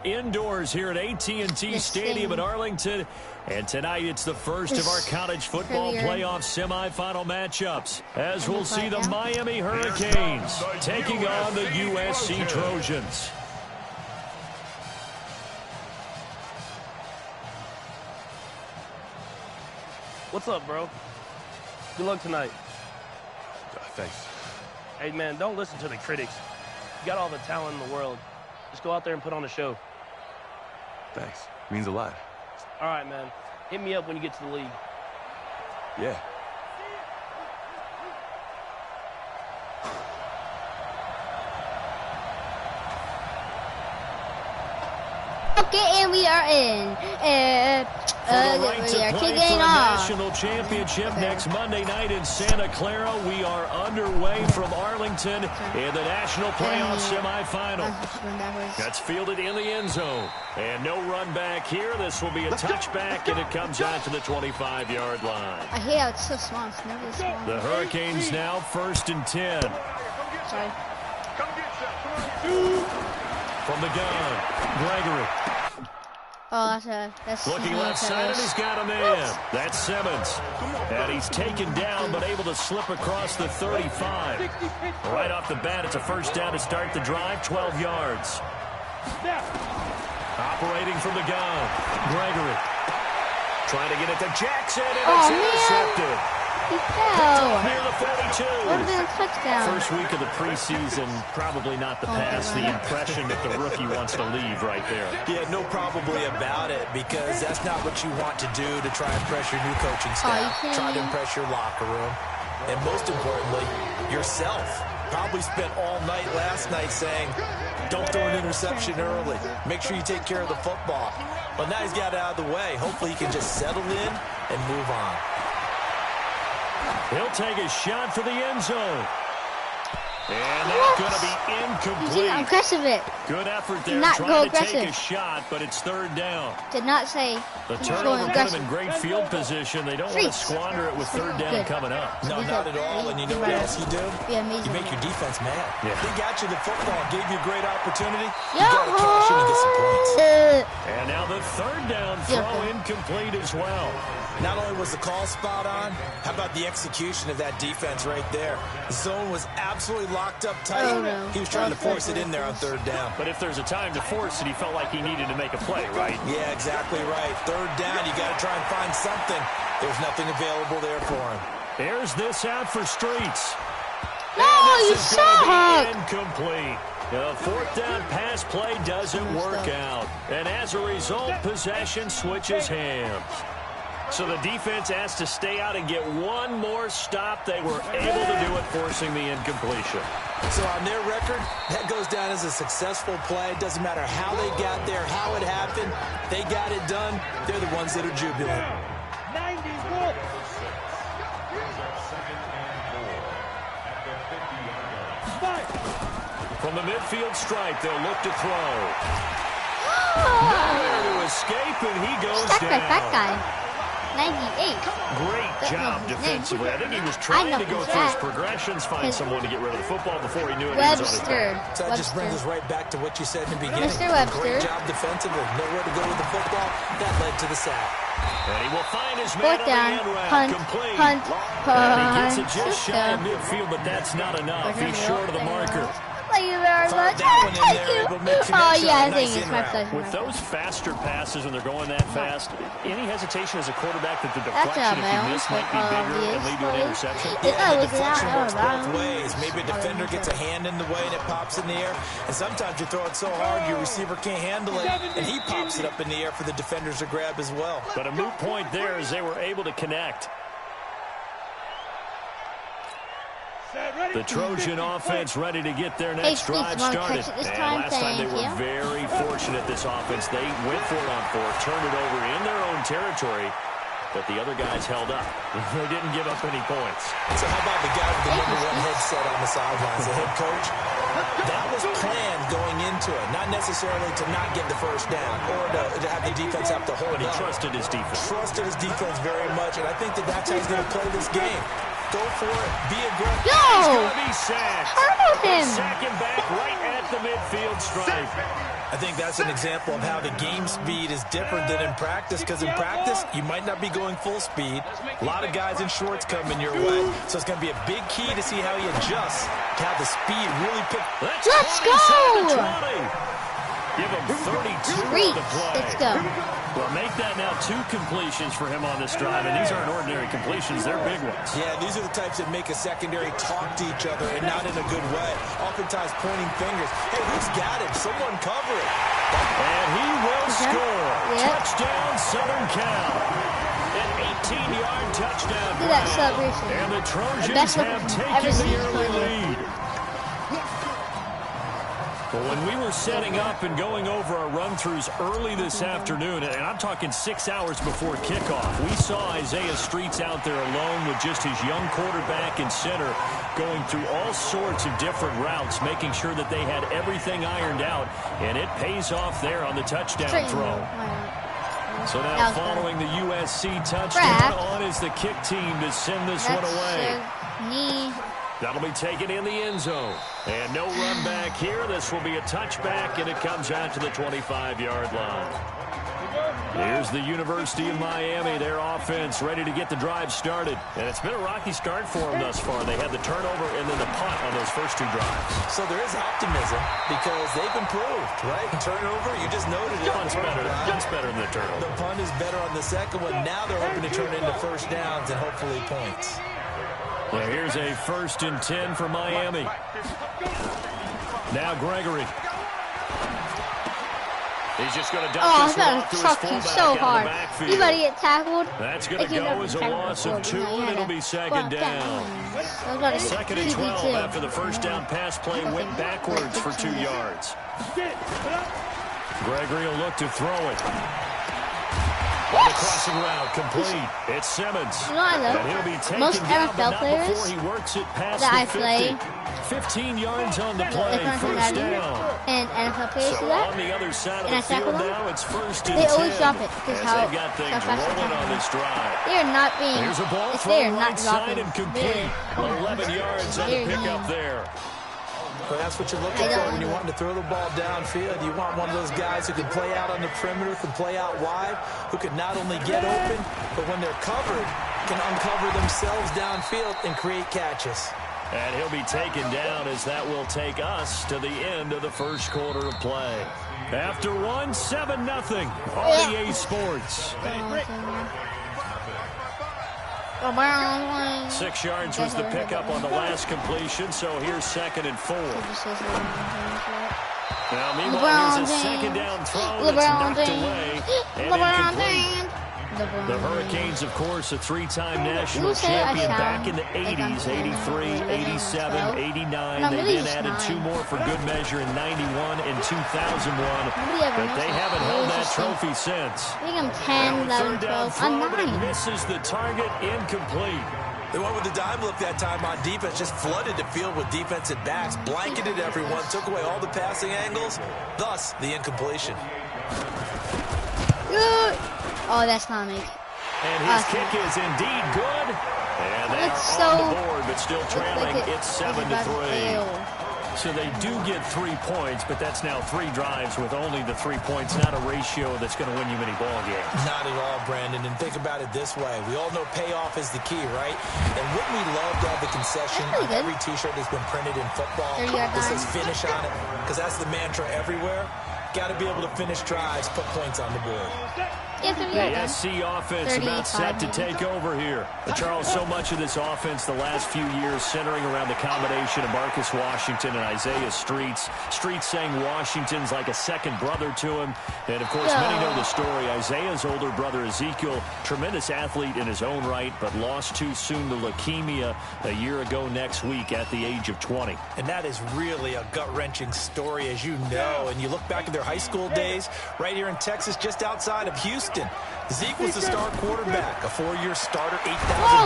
Indoors here at AT&T Stadium in Arlington. And tonight it's the first of our college football playoff semifinal matchups, as we'll see the Miami Hurricanes taking on the USC Trojans. What's up, bro? Good luck tonight. Thanks. Hey, man, don't listen to the critics. You got all the talent in the world. Just go out there and put on a show. Thanks. Means a lot. All right, man. Hit me up when you get to the league. Yeah. Okay, and we are in. We are kicking off. National championship next Monday night in Santa Clara. We are underway from Arlington in the national playoff semifinal. That's fielded in the end zone. And no run back here. This will be a touchback, and it comes out to the 25-yard line. I hate how it's so small. It's never small. The Hurricanes now 1st and 10. Sorry. From the gun, Gregory. Oh, that's looking left side, and he's got a man. That's Simmons. And he's taken down, but able to slip across the 35. Right off the bat, it's a first down to start the drive, 12 yards. Operating from the gun, Gregory. Trying to get it to Jackson, and it's intercepted. He fell. Near the 42. Would have been a touchdown. First week of the preseason, probably not the pass. The impression that the rookie wants to leave right there. Yeah, no probably about it, because that's not what you want to do to try and press your new coaching staff. Try to impress your locker room. And most importantly, yourself. Probably spent all night last night saying, don't throw an interception early. Make sure you take care of the football. But now he's got it out of the way. Hopefully he can just settle in and move on. He'll take a shot for the end zone. And that's going to be incomplete. Aggressive it. Good effort there, Not trying to take a shot, but it's 3rd down. Did not say the turnover put him in great field position. They don't want to squander it with 3rd down coming up. No, not at all. And you know what else you do? Yeah, you make your defense mad. Yeah. They got you the football, gave you a great opportunity. You got to cash in and get some points. And now the 3rd down throw incomplete as well. Not only was the call spot on, how about the execution of that defense right there? The zone was absolutely locked up tight. Oh, no. He was trying to force it in there on 3rd down. But if there's a time to force it, he felt like he needed to make a play, right? Yeah, exactly right. 3rd down, you got to try and find something. There's nothing available there for him. There's this out for Streets. No, you suck. Incomplete. The 4th down pass play doesn't work out. And as a result, possession switches hands. So the defense has to stay out and get one more stop. They were able to do it, forcing the incompletion. So on their record, that goes down as a successful play. Doesn't matter how they got there, how it happened. They got it done. They're the ones that are jubilant. 91. From the midfield stripe, they'll look to throw. Nowhere to escape, and he goes down. That guy. 98. Great job defensively. I think he was trying to go through his progressions, find someone to get rid of the football before he knew it. Webster. So that just brings us right back to what you said in the beginning. Mr. Webster. Great job defensively. Nowhere to go with the football. That led to the sack. And he will find his man on the end route. Complete. Punt. And he gets it just shy of midfield, but that's not enough. He's short of the marker. Thank you very much. Thank you. Oh, yeah, I think it's my pleasure. With those faster passes when they're going that fast, any hesitation as a quarterback that the deflection, if you miss, might be bigger and lead to an interception? Yeah, the deflection works both ways. Maybe a defender gets a hand in the way and it pops in the air. And sometimes you throw it so hard your receiver can't handle it, and he pops it up in the air for the defenders to grab as well. But a moot point there as they were able to connect. The Trojan offense ready to get their next drive started. And last time they were very fortunate, this offense. They went for it on 4th, turned it over in their own territory, but the other guys held up. They didn't give up any points. So how about the guy with the #1 headset on the sidelines, the head coach? That was planned going into it, not necessarily to not get the first down or to have the defense have to hold But he up. trusted his defense. Trusted his defense very much, and I think that's how he's going to play this game. Go for it. Be aggressive. Yo! He's going to be sacked. Hurt him. Sack him back right at the midfield stripe. I think that's an example of how the game speed is different than in practice, because in practice, you might not be going full speed. A lot of guys in shorts coming your way, so it's going to be a big key to see how he adjusts to have the speed really pick. Let's go! Give him 32 on the play. Let's go. Well, make that now 2 completions for him on this drive, and these aren't ordinary completions. They're big ones. Yeah, these are the types that make a secondary talk to each other, and not in a good way. Oftentimes pointing fingers. Hey, who's got it? Someone cover it. And he will score. Yep. Touchdown, Southern Cal. An 18-yard touchdown. Look at that celebration. And the Trojans have taken the early lead. Well, when we were setting up and going over our run-throughs early this afternoon, and I'm talking 6 hours before kickoff, we saw Isaiah Streets out there alone with just his young quarterback and center going through all sorts of different routes, making sure that they had everything ironed out, and it pays off there on the touchdown throw. So now following the USC touchdown, on is the kick team to send this one away. That'll be taken in the end zone. And no run back here. This will be a touchback, and it comes out to the 25-yard line. Here's the University of Miami, their offense ready to get the drive started. And it's been a rocky start for them thus far. They had the turnover and then the punt on those first 2 drives. So there is optimism because they've improved, right? Turnover, you just noted it. Punt's better than the turnover. The punt is better on the second one. Now they're hoping to turn it into first downs and hopefully points. Well, here's a 1st and 10 for Miami. Now Gregory. He's just going to dump this one off to his fullback so hard. backfield. You better get tackled. That's going to go as a loss of 2, and it'll be second down. 2nd and 12 after the first down pass play went backwards for 2 yards. Gregory will look to throw it. On the crossing route, complete. It's Simmons. You know what I love? And he'll be taken Most down, NFL players before he works it past that I the 50. play 15 yards on the play, first down. And NFL players do So that. on the other side of And I the field tackle them. now, it's 1st and 10. They always drop it. Because As how they've got things fast rolling on this drive. they are not being. Here's a ball If they are thrown not right side dropping. and complete. 11 yards on the pickup there. Well, that's what you're looking for when you want to throw the ball downfield. You want one of those guys who can play out on the perimeter, can play out wide, who can not only get open, but when they're covered, can uncover themselves downfield and create catches. And he'll be taken down as that will take us to the end of the first quarter of play. After 1, 7-0, RDA Sports. 6 yards was the pickup on the last completion, so here's 2nd and 4. Now, meanwhile, here's a 2nd down throw that's knocked away and incomplete. The Hurricanes, of course, a 3-time national champion back in the 80s, 83, 87, 89. They then added 2 more for good measure in 91 and 2001, but they haven't held that trophy since. I think I'm 10, 11, 12. I'm 9. Misses the target, incomplete. They went with the dime look that time on defense, just flooded the field with defensive backs, blanketed everyone, took away all the passing angles, thus the incompletion. Oh, that's not me. And his kick is indeed good. And they are on the board, but still trailing. It's 7-3. So they do get 3 points, but that's now 3 drives with only the 3 points, not a ratio that's going to win you many ball games. Not at all, Brandon. And think about it this way. We all know payoff is the key, right? And wouldn't we love to have the concession on every T-shirt that's been printed in football that says finish on it? Because that's the mantra everywhere. Got to be able to finish drives, put points on the board. The SC offense about set to take over here. But Charles, so much of this offense the last few years centering around the combination of Marcus Washington and Isaiah Streets. Streets saying Washington's like a second brother to him. And, of course, many know the story. Isaiah's older brother, Ezekiel, tremendous athlete in his own right, but lost too soon to leukemia a year ago next week at the age of 20. And that is really a gut-wrenching story, as you know. And you look back at their high school days right here in Texas, just outside of Houston. Zeke was the star quarterback, a 4-year starter, 8,000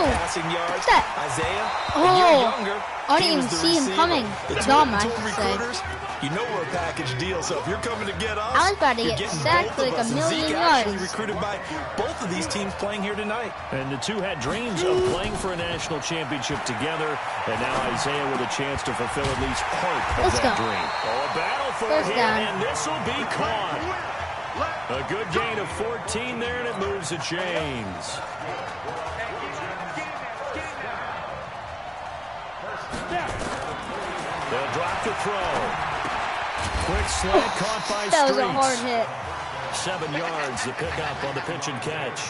passing yards. Isaiah, a year younger, I didn't even see him coming. The Dumb, I two should recruiters, say. You know we're a package deal, so if you're coming to get us, I was about to get sacked for like a million yards. Zeke recruited by both of these teams playing here tonight. And the two had dreams of playing for a national championship together, and now Isaiah with a chance to fulfill at least part of that dream. Oh, a battle for First him, down. and this will be caught. A good gain of 14 there, and it moves the chains. They'll drop the throw. Quick slant caught by That was Streets. a hard hit. 7 yards, the pickup on the pitch and catch.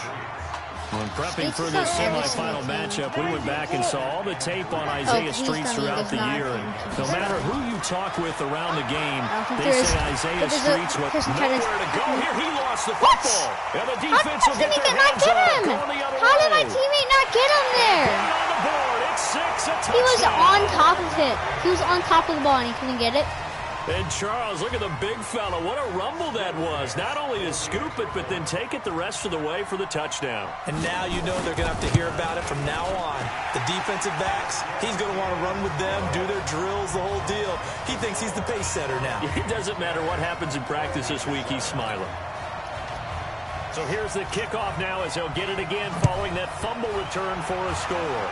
When prepping for this semifinal matchup, we went back and saw all the tape on Isaiah Streets throughout the year. And no matter who you talk with around the game, they say Isaiah Streets was nowhere to go. Here he lost the football. And the defense will get their hands on it. How did my teammate not get him there? On the board, it's 6, a touchdown. He was on top of it. He was on top of the ball and he couldn't get it. And Charles, look at the big fella. What a rumble that was. Not only to scoop it, but then take it the rest of the way for the touchdown. And now you know they're going to have to hear about it from now on. The defensive backs, he's going to want to run with them, do their drills, the whole deal. He thinks he's the pace setter now. It doesn't matter what happens in practice this week. He's smiling. So here's the kickoff now as they'll get it again following that fumble return for a score.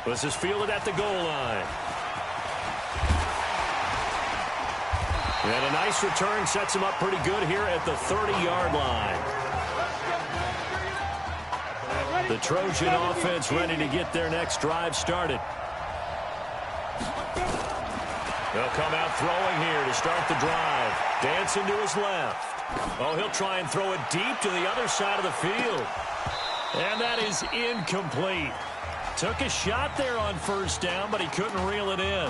This is fielded at the goal line. And a nice return sets him up pretty good here at the 30-yard line. The Trojan offense ready to get their next drive started. They'll come out throwing here to start the drive. Dancing to his left. Oh, he'll try and throw it deep to the other side of the field. And that is incomplete. Took a shot there on first down, but he couldn't reel it in.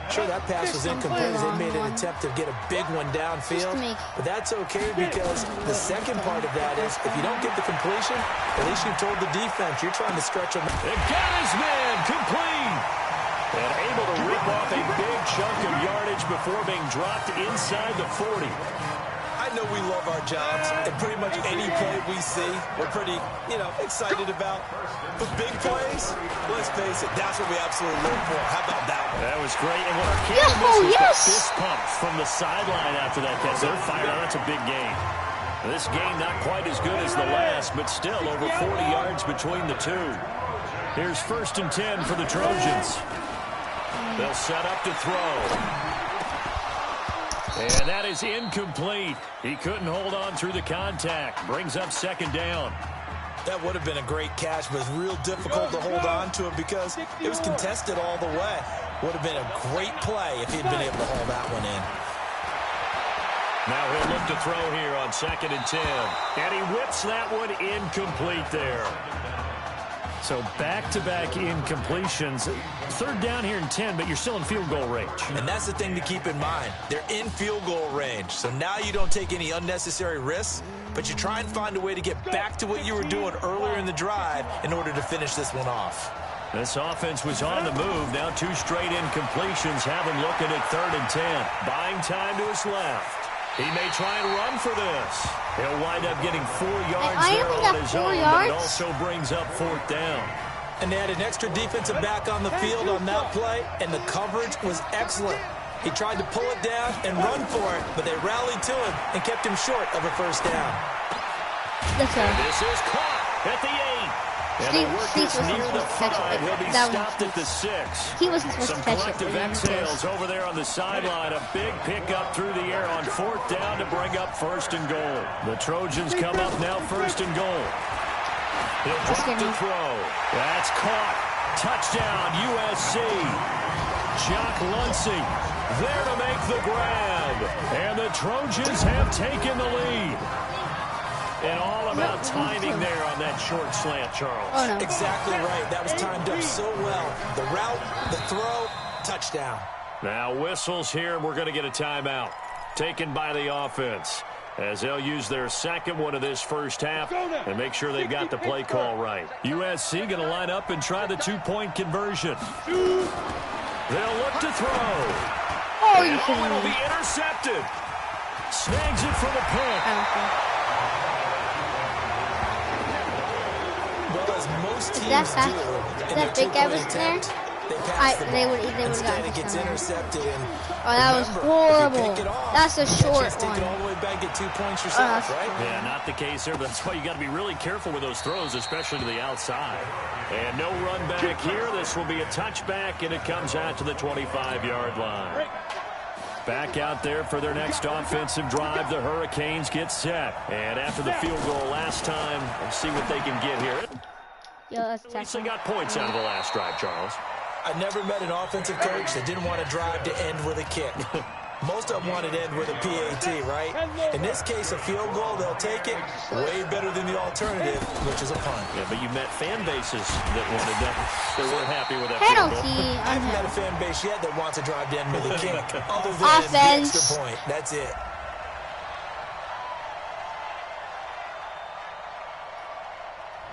Sure, that pass was incomplete as they made an attempt to get a big one downfield. But that's okay because the second part of that is if you don't get the completion, at least you told the defense you're trying to stretch them. They got his man complete. And able to rip off a big chunk of yardage before being dropped inside the 40. I know we love our jobs, and pretty much any play we see, we're pretty, excited about. But big plays, let's face it, that's what we absolutely live for. How about that one? That was great. And what our camera misses the fist pump from the sideline after that catch. They're fired out. That's a big gain. This game not quite as good as the last, but still over 40 yards between the two. Here's 1st and 10 for the Trojans. They'll set up to throw. And that is incomplete. He couldn't hold on through the contact. Brings up 2nd down. That would have been a great catch, but it's real difficult to hold on to it because it was contested all the way. Would have been a great play if he'd been able to hold that one in. Now he'll look to throw here on 2nd and 10. And he whips that one incomplete there. So back-to-back incompletions. 3rd down here and 10, but you're still in field goal range. And that's the thing to keep in mind. They're in field goal range. So now you don't take any unnecessary risks, but you try and find a way to get back to what you were doing earlier in the drive in order to finish this one off. This offense was on the move. Now 2 straight incompletions have him looking at 3rd and 10. Buying time to his left. He may try and run for this. He'll wind up getting 4 yards there on his own, but it also brings up 4th down. And they had an extra defensive back on the field on that play, and the coverage was excellent. He tried to pull it down and run for it, but they rallied to him and kept him short of a 1st down. This is caught at the 8. And the work is near the 5. He'll be stopped at the 6. He wasn't supposed Some to catch collective it. exhales over there on the sideline. A big pickup through the air on 4th down to bring up 1st and goal. The Trojans come up now 1st and goal. He'll drop to throw. That's caught. Touchdown, USC. Jock Luncey there to make the grab. And the Trojans have taken the lead. And all about timing there on that short slant, Charles. Oh, no. Exactly right. That was timed up so well. The route, the throw, touchdown. Now whistles here, and we're going to get a timeout. Taken by the offense, as they'll use their 2nd one of this 1st half and make sure they've got the play call right. USC going to line up and try the 2-point conversion. They'll look to throw. Oh, and it'll be intercepted. Snags it for the pick. Well, as most teams That big guy was there? They passed the ball. They would have Instead, gotten it gets intercepted. And that was horrible. That's a short take one. it all the way back, get 2 points yourself, right? Yeah, not the case here. That's why you got to be really careful with those throws, especially to the outside. And no run back here. This will be a touchback, and it comes out to the 25-yard line. Back out there for their next offensive drive. The Hurricanes get set. And after the field goal last time, let's see what they can get here. At least they got points out of the last drive, Charles. I never met an offensive coach that didn't want to drive to end with a kick. Most of them want it to end with a PAT, right? In this case, a field goal, they'll take it way better than the alternative, which is a punt. Yeah, but you met fan bases that wanted that. They weren't happy with that penalty. I haven't met a fan base yet that wants to drive to end with a kick, other than the extra point. That's it.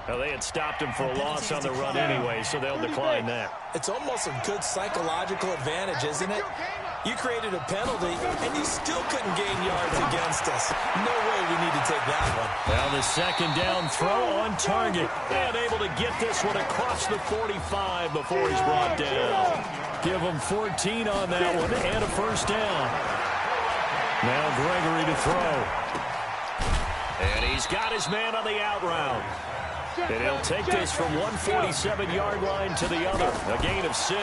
Well, they had stopped him for a loss on the run anyway, so they'll decline that. It's almost a good psychological advantage, isn't it? You created a penalty, and you still couldn't gain yards against us. No way we need to take that one. Well, the second down throw on target. And able to get this one across the 45 before he's brought down. Give him 14 on that one and a first down. Now Gregory to throw. And he's got his man on the out route. And he'll take this from 147-yard line to the other. A gain of 6.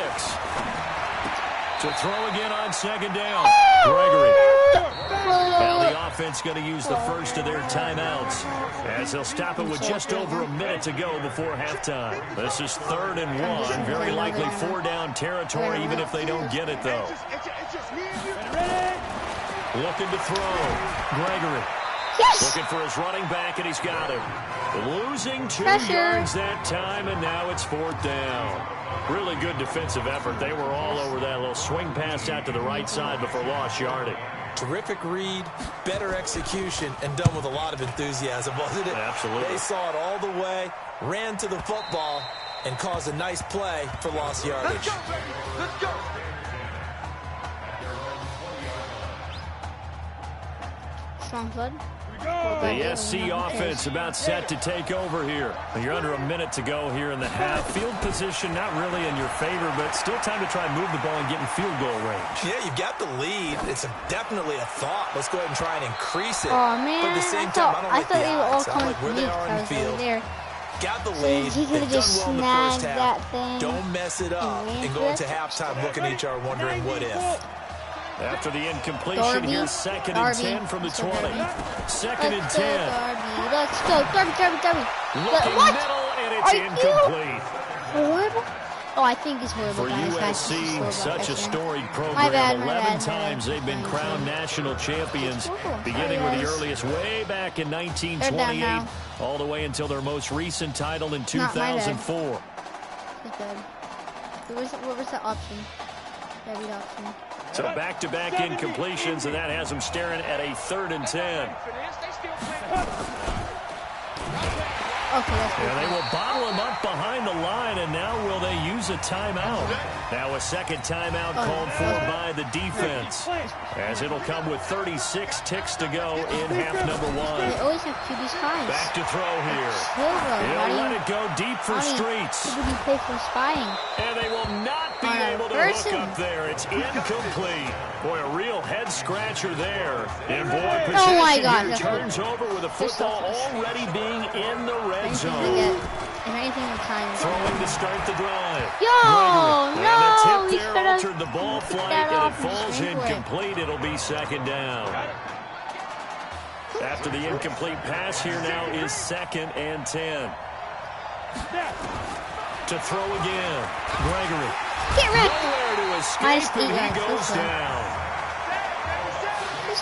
To throw again on second down. Gregory. Now the offense going to use the first of their timeouts as they'll stop it with just over a minute to go before halftime. This is 3rd and 1. Very likely 4-down territory, even if they don't get it, though. Looking to throw. Gregory. Looking for his running back, and he's got him. Losing 2 yards that time, and now it's 4th down. Really good defensive effort. They were all over that little swing pass out to the right side before lost yardage. Terrific read, better execution, and done with a lot of enthusiasm, wasn't it? Absolutely. They saw it all the way, ran to the football, and caused a nice play for lost yardage. Let's go, baby. Let's go. Strong blood. The SC offense about set to take over here. You're under a minute to go here in the half. Field position not really in your favor, but still time to try and move the ball and get in field goal range. Yeah, you've got the lead. It's definitely a thought. Let's go ahead and try and increase it. Oh, man. But at the same time, I don't like the odds. I like where they are in the field. Got the lead. He could have just snagged that thing. Don't mess it up and go into halftime looking at each other wondering what if. After the incompletion, here's 2nd and 10 from the 20. 2nd and 10. Let's go, Darby. Looking middle, and it's incomplete. Horrible? Oh, I think it's horrible, For guys. USC, such a storied program. 11 times they've been crowned national champions, beginning with the earliest way back in 1928, all the way until their most recent title in 2004. What was the option? Every option. So back-to-back incompletions, and that has them staring at a 3rd and 10. Okay, that's good. And they will bottle him up behind the line, and now will they use a timeout? Now a second timeout called for by the defense, as it'll come with 36 ticks to go in half number 1. They always have QB's times. Back to throw here. He'll let it go deep for Streets. Who would you play for spying? And they will not be able to hook up there. It's incomplete. Boy, a real head-scratcher there. And boy, possession here turns over with the football already being in the red zone. Throwing to start the drive. Yo, and no! the tip there altered the ball flight, and it falls incomplete. It'll be 2nd down. After the incomplete pass, here now is 2nd and 10. To throw again. Gregory. Get rid. Nowhere to escape, and he goes down.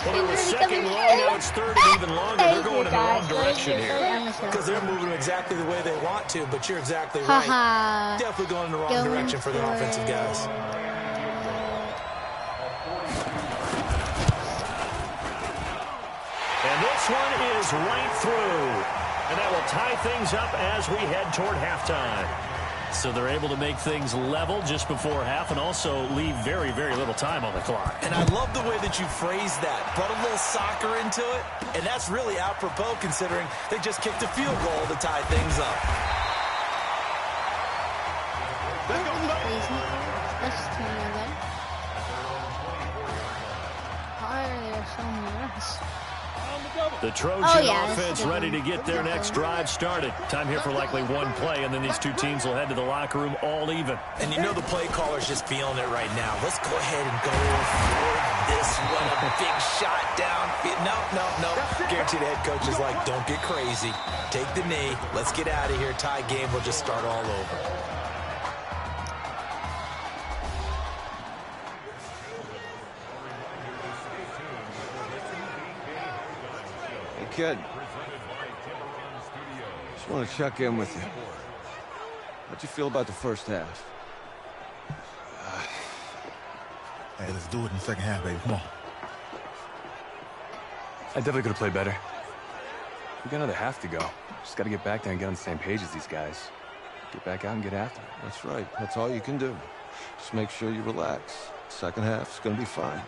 Well, it was 2nd long, now it's 3rd and even longer. They're going in the wrong direction here. Because they're moving exactly the way they want to, but you're exactly right. Definitely going in the wrong direction for the offensive guys. And this one is right through. And that will tie things up as we head toward halftime. So they're able to make things level just before half and also leave very, very little time on the clock. And I love the way that you phrase that. Put a little soccer into it, and that's really apropos considering they just kicked a field goal to tie things up. Let's go, this team again. Why are there so many runs? The Trojan offense ready to get their next drive started. Time here for likely one play, and then these two teams will head to the locker room all even. And you know the play caller's just feeling it right now. Let's go ahead and go for this one. A big shot down. No. Guaranteed the head coach is like, don't get crazy. Take the knee. Let's get out of here. Tie game. We'll just start all over. Kid, just want to check in with you. How'd you feel about the first half? Hey, let's do it in the second half, baby. Come on. I definitely could have played better. We got another half to go. Just got to get back there and get on the same page as these guys. Get back out and get after it. That's right. That's all you can do. Just make sure you relax. Second half's going to be fine.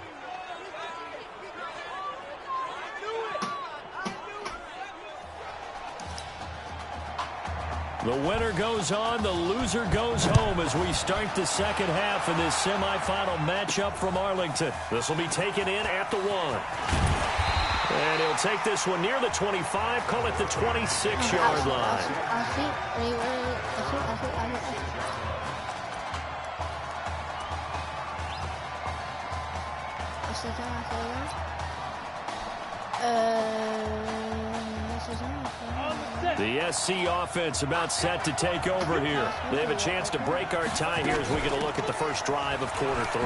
The winner goes on, the loser goes home as we start the second half in this semifinal matchup from Arlington. This will be taken in at the 1. And he'll take this one near the 25, call it the 26-yard line. The SC offense about set to take over here. They have a chance to break our tie here as we get a look at the first drive of quarter 3.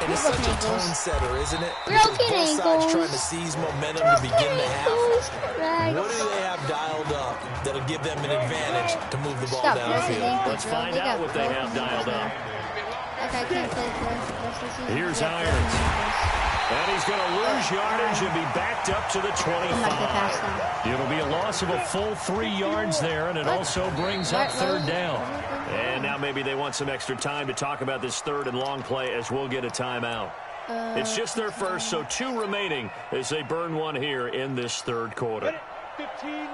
And it's such a tone setter, isn't it? Because both sides trying to seize momentum to begin the half. What do they have dialed up that'll give them an advantage to move the ball downfield? Let's find out what they have dialed up. Here's Irons. And he's going to lose yardage and be backed up to the 25. It'll be a loss of a full 3 yards there, and it also brings up third down. And now maybe they want some extra time to talk about this third and long play as we'll get a timeout. It's just their first, so 2 remaining as they burn one here in this third quarter. 15-1. 15-1.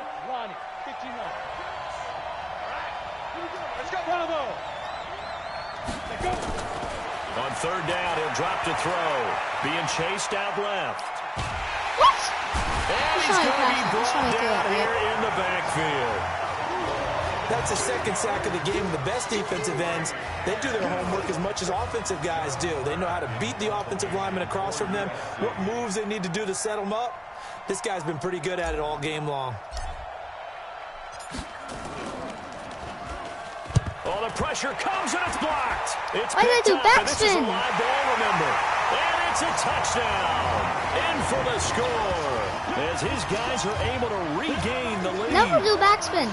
Let's go, one of those. Let's go. On third down, he'll drop to throw. Being chased out left. What? And he's going to be brought down here in the backfield. That's a second sack of the game. The best defensive ends, they do their homework as much as offensive guys do. They know how to beat the offensive lineman across from them, what moves they need to do to set them up. This guy's been pretty good at it all game long. Oh, the pressure comes and it's blocked. It's why did I do backspin? This is a live ball, remember. And it's a touchdown. In for the score. As his guys are able to regain the lead. Never do backspin.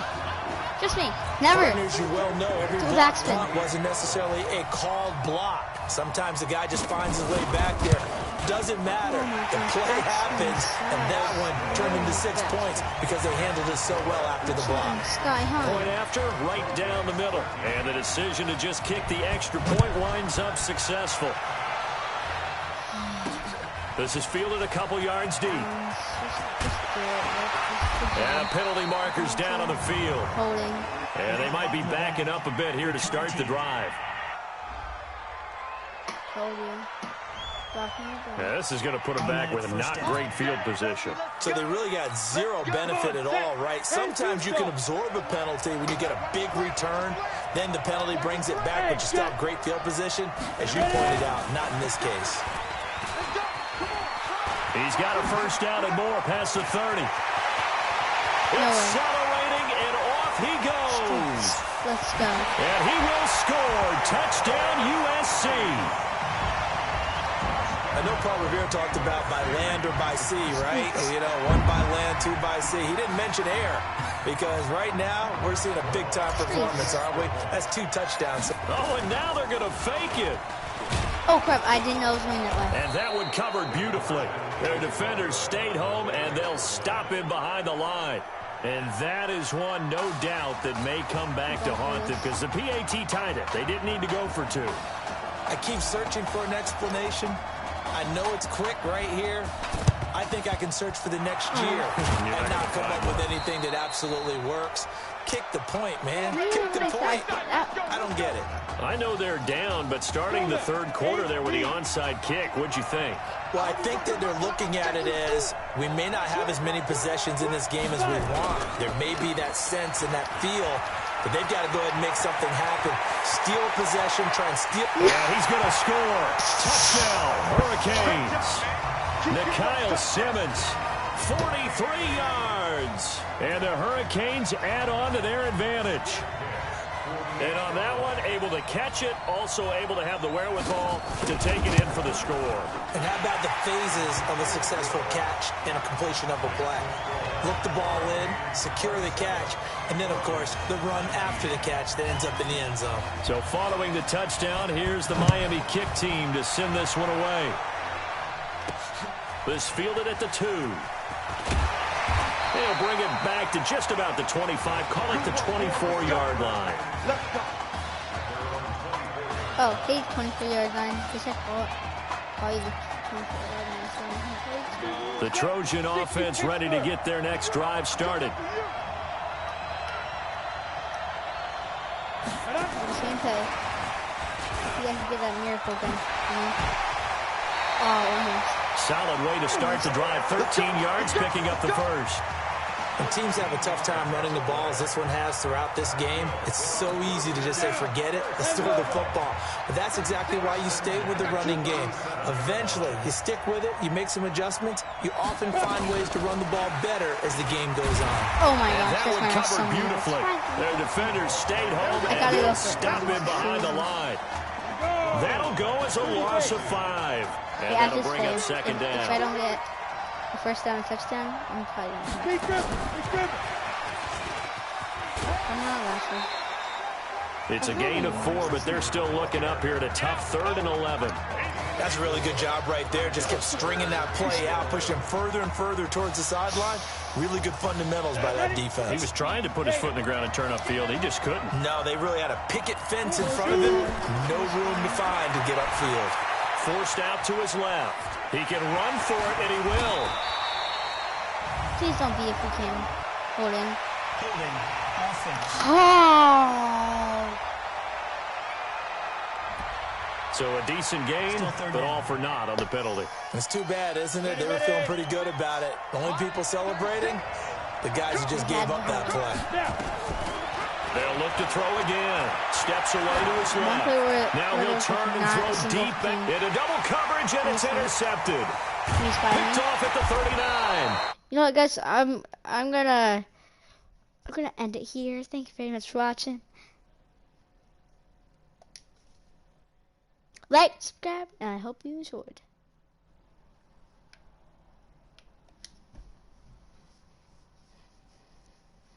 Just me. Never. Partners, you well know every block wasn't necessarily a called block. Sometimes the guy just finds his way back there. Doesn't matter. The play happens, and that one turned into 6 points because they handled it so well after the block. Point after, right down the middle. And the decision to just kick the extra point winds up successful. This is fielded a couple yards deep. And penalty markers down on the field. And they might be backing up a bit here to start the drive. Yeah, this is going to put them back with a not great field position. So they really got zero benefit at all, right? Sometimes you can absorb a penalty when you get a big return. Then the penalty brings it back, but you still have great field position. As you pointed out, not in this case. He's got a first down and more past the 30. Accelerating, and off he goes. Let's go. And he will score. Touchdown, USC. I know Paul Revere talked about by land or by sea, right? You know, 1 by land, 2 by sea. He didn't mention air because right now we're seeing a big-time performance, aren't we? That's 2 touchdowns. Oh, and now they're going to fake it. Oh, crap. I didn't know it was going that way. And that one covered beautifully. Their defenders stayed home, and they'll stop him behind the line. And that is one, no doubt, that may come back to haunt them because the PAT tied it. They didn't need to go for 2. I keep searching for an explanation. I know it's quick right here. I think I can search for the next year and not come up with anything that absolutely works. Kick the point, man. Kick the point. I don't get it. I know they're down, but starting the third quarter there with the onside kick, what'd you think? Well, I think that they're looking at it as we may not have as many possessions in this game as we want. There may be that sense and that feel, but they've got to go ahead and make something happen. Steal a possession, try and steal. Yeah, he's going to score. Touchdown, Hurricanes. Nikhil Simmons, 43 yards. And the Hurricanes add on to their advantage. And on that one, able to catch it, also able to have the wherewithal to take it in for the score. And how about the phases of a successful catch and a completion of a play? Look the ball in, secure the catch, and then, of course, the run after the catch that ends up in the end zone. So following the touchdown, here's the Miami kick team to send this one away. This fielded at the 2. They'll bring it back to just about the 25, call it the 24-yard line. Oh, he's 24-yard line. He said, oh, he's 24-yard line. The Trojan offense ready to get their next drive started. Same play. You guys can get that miracle gun. Oh, almost. Solid way to start the drive. 13 yards, picking up the first. When teams have a tough time running the ball, as this one has throughout this game, it's so easy to just say, forget it, let's throw the football. But that's exactly why you stay with the running game. Eventually, you stick with it, you make some adjustments, you often find ways to run the ball better as the game goes on. Oh my gosh, that one covered beautifully. Their defenders stayed home and they'll stop him behind the line. That'll go as a loss of 5. And that'll bring up second down. If I don't get the first down and touchdown, I'm probably going to I'm not laughing. It's a gain of 4, but they're still looking up here at a tough 3rd and 11. That's a really good job right there. Just kept stringing that play out, pushing him further and further towards the sideline. Really good fundamentals by that defense. He was trying to put his foot in the ground and turn upfield. He just couldn't. No, they really had a picket fence in front of him. No room to find to get upfield. Forced out to his left. He can run for it, and he will. Please don't be if we can. Hold in. Holding offense. Oh! So a decent gain, but all for naught on the penalty. It's too bad, isn't it? They were feeling pretty good about it. The only people celebrating, the guys who just gave up that play. They'll look to throw again. Steps away to his left. Now he'll turn and throw deep into double coverage, and it's intercepted. Picked off at the 39. You know what, guys? I'm gonna end it here. Thank you very much for watching. Like, subscribe, and I hope you enjoyed.